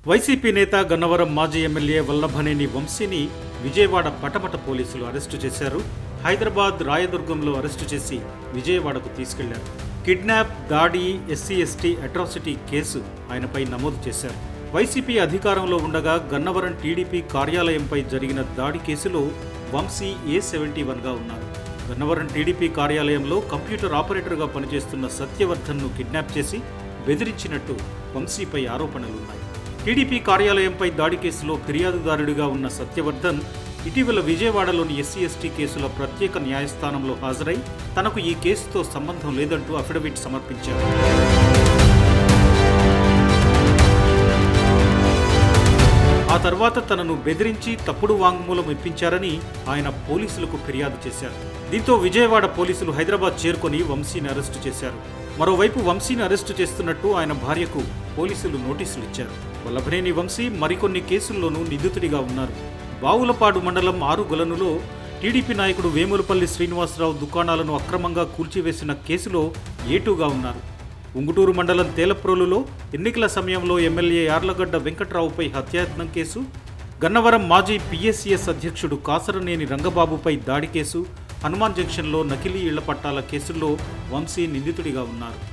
YCP నేత గన్నవరం మాజీ MLA Vallabhaneni వంశీని విజయవాడ పటమట పోలీసులు అరెస్టు చేశారు. హైదరాబాద్ రాయదుర్గంలో అరెస్టు చేసి విజయవాడకు తీసుకెళ్లారు. కిడ్నాప్, దాడి, ఎస్సీ/ఎస్టీ అట్రాసిటీ కేసు ఆయనపై నమోదు చేశారు. వైసీపీ అధికారంలో ఉండగా గన్నవరం టీడీపీ కార్యాలయంపై జరిగిన దాడి కేసులో వంశీ A71గా ఉన్నారు. గన్నవరం టీడీపీ కార్యాలయంలో కంప్యూటర్ ఆపరేటర్గా పనిచేస్తున్న సత్యవర్ధన్ను కిడ్నాప్ చేసి బెదిరించినట్టు వంశీపై ఆరోపణలున్నాయి. టీడీపీ కార్యాలయంపై దాడి కేసులో ఫిర్యాదుదారుడిగా ఉన్న సత్యవర్ధన్ ఇటీవల విజయవాడలోని ఎస్సీ/ఎస్టీ కేసుల ప్రత్యేక న్యాయస్థానంలో హాజరై తనకు ఈ కేసుతో సంబంధం లేదంటూ అఫిడవిట్ సమర్పించారు. ఆ తర్వాత తనను బెదిరించి తప్పుడు వాంగ్మూలం ఇప్పించారని ఆయన పోలీసులకు ఫిర్యాదు చేశారు. దీంతో విజయవాడ పోలీసులు హైదరాబాద్ చేరుకొని వంశీని అరెస్టు చేశారు. మరోవైపు వంశీని అరెస్టు చేస్తున్నట్టు ఆయన భార్యకు పోలీసులు నోటీసులు ఇచ్చారు. వల్లభనేని వంశీ మరికొన్ని కేసుల్లోనూ నిందితుడిగా ఉన్నారు. బావులపాడు మండలం ఆరుగొలనులో టీడీపీ నాయకుడు వేములపల్లి శ్రీనివాసరావు దుకాణాలను అక్రమంగా కూల్చివేసిన కేసులో A2గా ఉన్నారు. ఉంగుటూరు మండలం తేలప్రోలులో ఎన్నికల సమయంలో ఎమ్మెల్యే యార్లగడ్డ వెంకట్రావుపై హత్యాయత్నం కేసు, గన్నవరం మాజీ PSCS అధ్యక్షుడు కాసరనేని రంగబాబుపై దాడి కేసు, హనుమాన్ జంక్షన్లో నకిలీ ఇళ్ల పట్టాల కేసుల్లో వంశీ నిందితుడిగా ఉన్నారు.